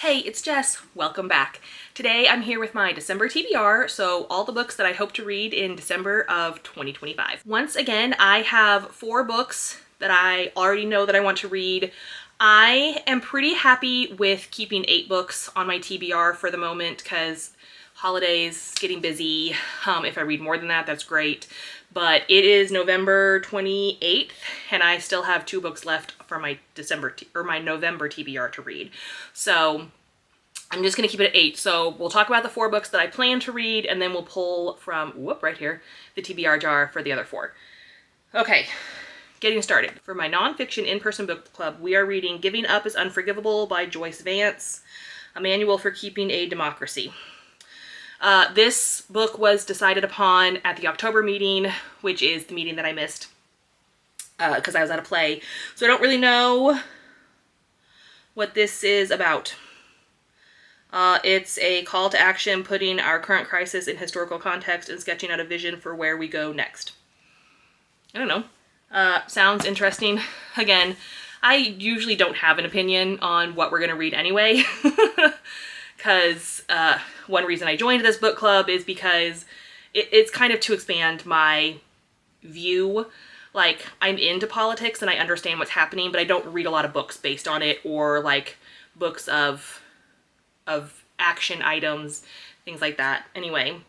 Hey, it's Jess. Welcome back. Today I'm here with my December TBR, so all the books that I hope to read in December of 2025. Once again, I have 4 books that I already know that I want to read. I am pretty happy with keeping 8 books on my TBR for the moment because holidays, getting busy. If I read more than that, that's great. But it is November 28th, and I still have 2 books left for my my November TBR to read. So I'm just gonna keep it at 8. So we'll talk about the 4 books that I plan to read, and then we'll pull from, right here, the TBR jar for the other 4. Okay, getting started. For my nonfiction in-person book club, we are reading Giving Up is Unforgivable by Joyce Vance, A Manual for Keeping a Democracy. This book was decided upon at the October meeting, which is the meeting that I missed because I was at a play. So I don't really know what this is about. It's a call to action putting our current crisis in historical context and sketching out a vision for where we go next. I don't know. Sounds interesting. Again, I usually don't have an opinion on what we're going to read anyway. Because one reason I joined this book club is because it's kind of to expand my view. Like, I'm into politics and I understand what's happening, but I don't read a lot of books based on it, or like books of action items, things like that. Anyway,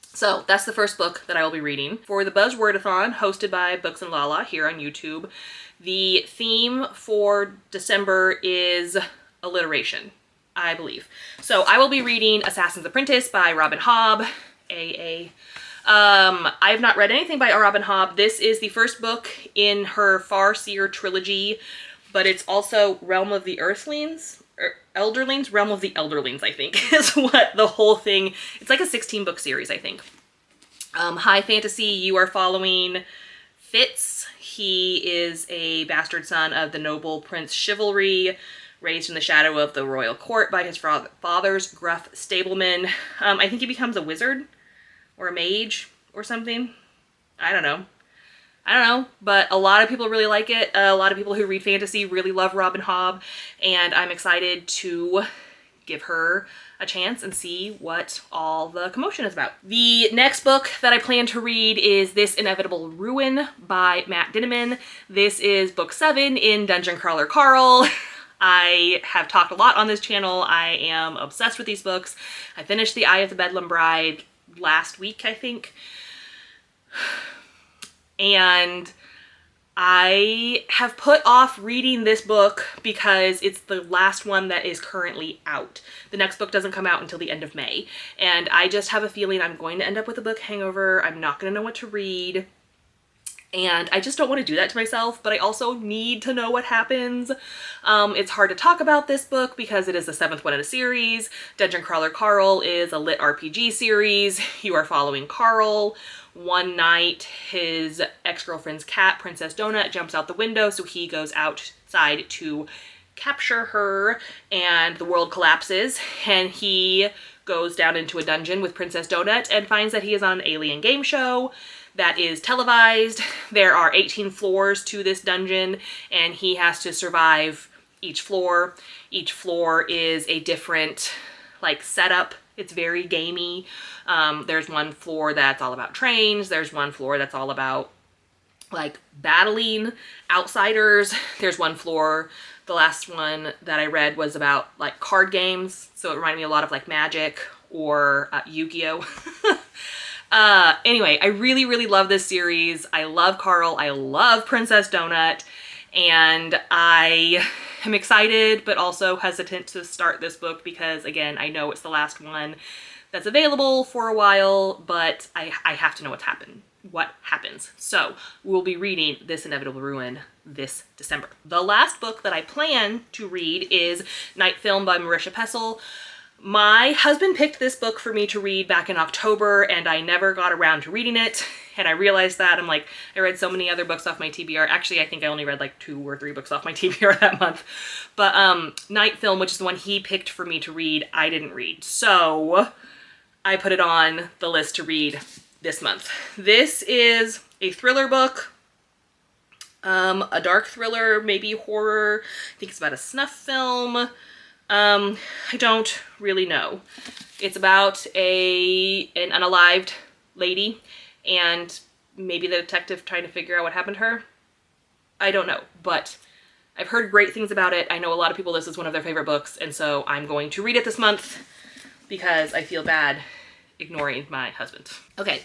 so that's the first book that I will be reading. For the Buzzwordathon, hosted by Books and Lala here on YouTube, the theme for December is alliteration, I believe. So I will be reading Assassin's Apprentice by Robin Hobb, AA. I have not read anything by Robin Hobb. This is the first book in her Farseer trilogy, but it's also Realm of the Earthlings, or Elderlings? Realm of the Elderlings, I think, is what the whole thing, it's like a 16-book series, I think. High fantasy, you are following Fitz. He is a bastard son of the noble Prince Chivalry, raised in the shadow of the royal court by his father's gruff stableman. I think he becomes a wizard or a mage or something. I don't know, but a lot of people really like it. A lot of people who read fantasy really love Robin Hobb, and I'm excited to give her a chance and see what all the commotion is about. The next book that I plan to read is This Inevitable Ruin by Matt Dinneman. This is book 7 in Dungeon Crawler Carl. I have talked a lot on this channel. I am obsessed with these books. I finished The Eye of the Bedlam Bride last week, I think. And I have put off reading this book because it's the last one that is currently out. The next book doesn't come out until the end of May. And I just have a feeling I'm going to end up with a book hangover. I'm not going to know what to read. And I just don't want to do that to myself, but I also need to know what happens. It's hard to talk about this book because it is the 7th one in a series. Dungeon Crawler Carl is a lit RPG series. You are following Carl. One night, his ex-girlfriend's cat, Princess Donut, jumps out the window, so he goes outside to capture her, and the world collapses, and he goes down into a dungeon with Princess Donut and finds that he is on an alien game show that is televised. There are 18 floors to this dungeon, and he has to survive each floor. Each floor is a different, like, setup. It's very gamey. There's one floor that's all about trains. There's one floor that's all about, like, battling outsiders. There's one floor, the last one that I read was about, like, card games. So it reminded me a lot of, like, Magic or Yu-Gi-Oh! Anyway, I really, really love this series. I love Carl. I love Princess Donut. And I am excited, but also hesitant to start this book because, again, I know it's the last one that's available for a while, but I have to know what happens. So we'll be reading This Inevitable Ruin this December. The last book that I plan to read is Night Film by Marisha Pessl. My husband picked this book for me to read back in October, and I never got around to reading it. And I realized that. I'm like, I read so many other books off my TBR. Actually, I think I only read like 2 or 3 books off my TBR that month. But Night Film, which is the one he picked for me to read, I didn't read. So I put it on the list to read this month. This is a thriller book. A dark thriller, maybe horror. I think it's about a snuff film. I don't really know. It's about an unalived lady and maybe the detective trying to figure out what happened to her. I don't know, but I've heard great things about it. I know a lot of people this is one of their favorite books, and so I'm going to read it this month because I feel bad ignoring my husband. Okay,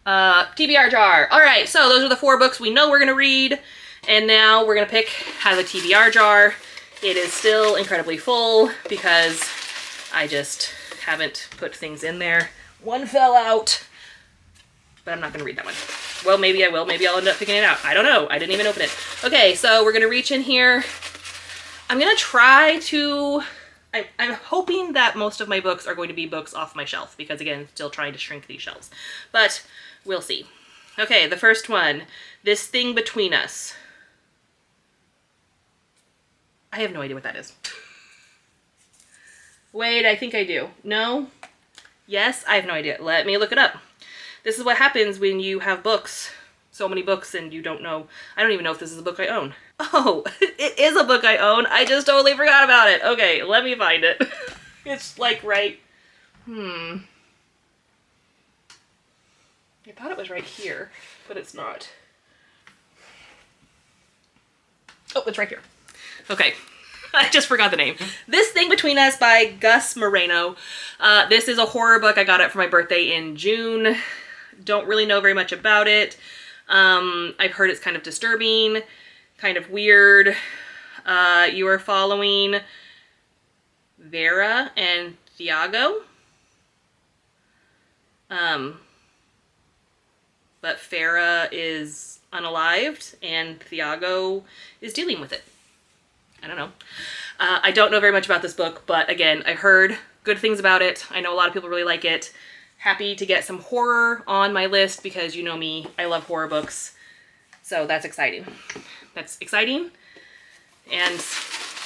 TBR jar. All right, so those are the 4 books we know we're gonna read, and now we're gonna pick out of the TBR jar. It is still incredibly full because I just haven't put things in there. One fell out, but I'm not gonna read that one. Well, maybe I will. Maybe I'll end up picking it out. I don't know. I didn't even open it. Okay, so we're gonna reach in here. I'm gonna try to, I'm hoping that most of my books are going to be books off my shelf because again, still trying to shrink these shelves, but we'll see. Okay, the first one, This Thing Between Us. I have no idea what that is. Wait, I think I do. No? Yes? I have no idea. Let me look it up. This is what happens when you have books, so many books, and you don't know. I don't even know if this is a book I own. Oh, it is a book I own. I just totally forgot about it. Okay, let me find it. It's like right, I thought it was right here, but it's not. Oh, it's right here. Okay. I just forgot the name. This Thing Between Us by Gus Moreno. This is a horror book. I got it for my birthday in June. Don't really know very much about it. I've heard it's kind of disturbing, kind of weird. You are following Vera and Thiago. But Farah is unalived and Thiago is dealing with it. I don't know. I don't know very much about this book, but again, I heard good things about it. I know a lot of people really like it. Happy to get some horror on my list because you know me, I love horror books. So that's exciting. That's exciting. And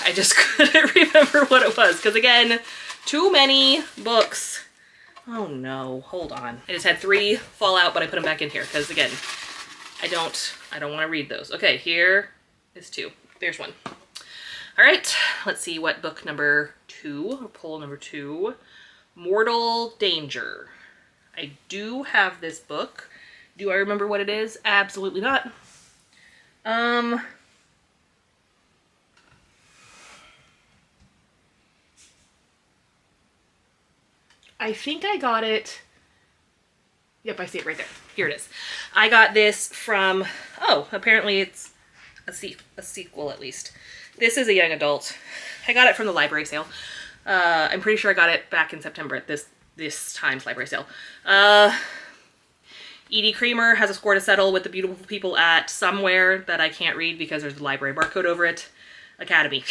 I just couldn't remember what it was because again, too many books. Oh no, hold on. I just had 3 fall out, but I put them back in here because again, I don't want to read those. Okay, here is 2. There's 1. All right, let's see what book number 2, or poll number 2, Mortal Danger. I do have this book. Do I remember what it is? Absolutely not. I think I got it. Yep, I see it right there. Here it is. I got this from, oh, apparently it's a sequel at least. This is a young adult. I got it from the library sale. I'm pretty sure I got it back in September at this time's library sale. Edie Creamer has a score to settle with the beautiful people at somewhere that I can't read because there's a library barcode over it. Academy.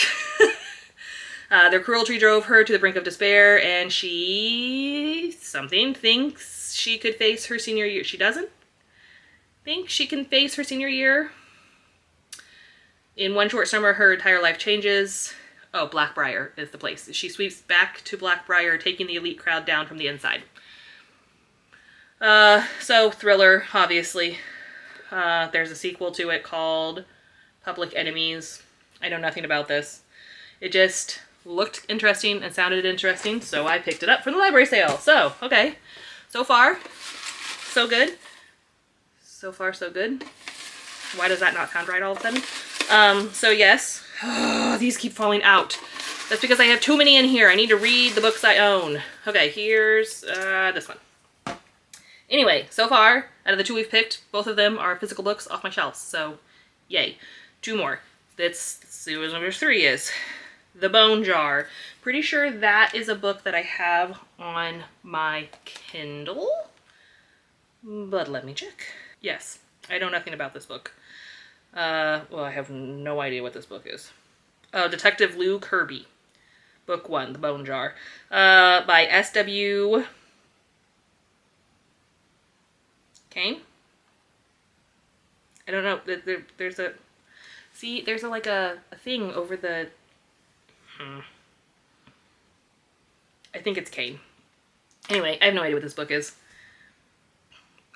Their cruelty drove her to the brink of despair, and she thinks she could face her senior year. She doesn't think she can face her senior year. In one short summer, her entire life changes. Oh, Blackbriar is the place. She sweeps back to Blackbriar, taking the elite crowd down from the inside. So, thriller, obviously. There's a sequel to it called Public Enemies. I know nothing about this. It just looked interesting and sounded interesting, so I picked it up from the library sale. So, okay. So far, so good. So far, so good. Why does that not sound right all of a sudden? So yes, these keep falling out. That's because I have too many in here. I need to read the books I own. Okay, here's this one. Anyway, so far, out of the 2 we've picked, both of them are physical books off my shelves, so yay. 2 more. Let's see what number 3 is. The Bone Jar. Pretty sure that is a book that I have on my Kindle, but let me check. Yes, I know nothing about this book. Well, I have no idea what this book is. Oh, Detective Lou Kirby. Book 1, The Bone Jar. By S.W. Kane? I don't know. There's a... See, there's like a thing over the... I think it's Kane. Anyway, I have no idea what this book is.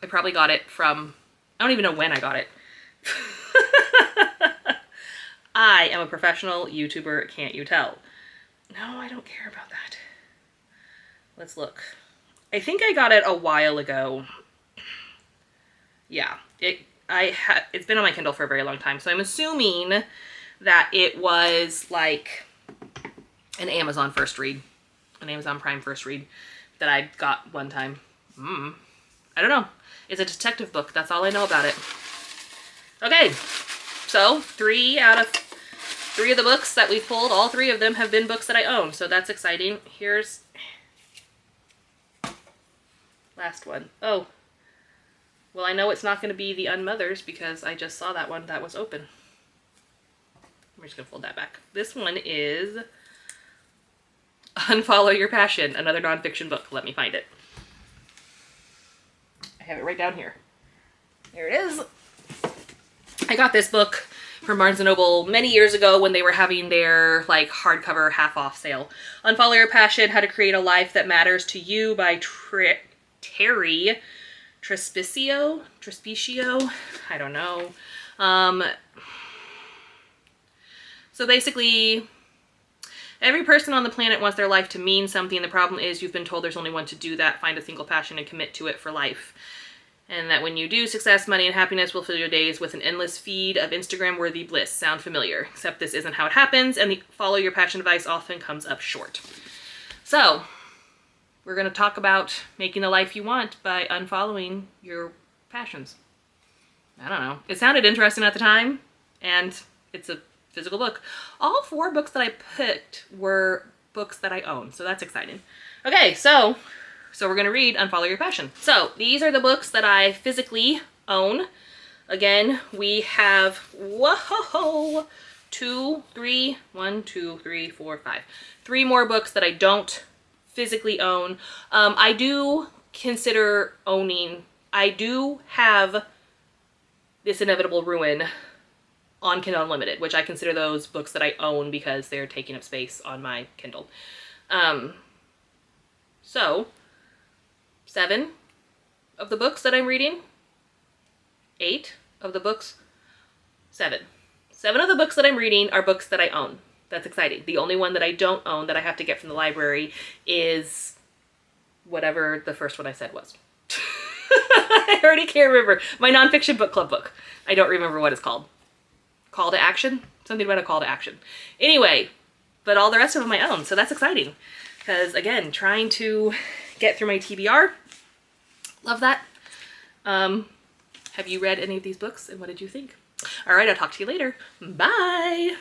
I probably got it from... I don't even know when I got it. I am a professional YouTuber, can't you tell? No, I don't care about that. Let's look. I think I got it a while ago. Yeah, it's been on my Kindle for a very long time, so I'm assuming that it was like an Amazon first read, an Amazon Prime first read that I got one time. I don't know. It's a detective book. That's all I know about it. Okay, so 3 out of 3 of the books that we've pulled, all 3 of them have been books that I own, so that's exciting. Here's last one. Oh, well, I know it's not going to be The Unmothers because I just saw that one that was open. I'm just going to fold that back. This one is Unfollow Your Passion, another nonfiction book. Let me find it. I have it right down here. There it is. I got this book from Barnes & Noble many years ago when they were having their like hardcover half-off sale. Unfollow Your Passion, How to Create a Life That Matters to You by Terry Trespicio, I don't know. So basically, every person on the planet wants their life to mean something. The problem is you've been told there's only one to do that. Find a single passion and commit to it for life. And that when you do, success, money, and happiness will fill your days with an endless feed of Instagram-worthy bliss. Sound familiar? Except this isn't how it happens, and the follow your passion advice often comes up short. So, we're going to talk about making the life you want by unfollowing your passions. I don't know. It sounded interesting at the time, and it's a physical book. All 4 books that I picked were books that I own, so that's exciting. Okay, so we're going to read Unfollow Your Passion. So these are the books that I physically own. Again, we have, whoa, 2, 3, 1, 2, 3, 4, 5. 3 more books that I don't physically own. I do consider owning, I do have This Inevitable Ruin on Kindle Unlimited, which I consider those books that I own because they're taking up space on my Kindle. So 7 of the books that I'm reading, 8 of the books, 7 of the books that I'm reading are books that I own. That's exciting. The only one that I don't own that I have to get from the library is whatever the first one I said was. I already can't remember. My nonfiction book club book. I don't remember what it's called. Call to Action? Something about a call to action. Anyway, but all the rest of them I own, so that's exciting. Because, again, trying to get through my TBR. Love that. Have you read any of these books, and what did you think? All right, I'll talk to you later. Bye!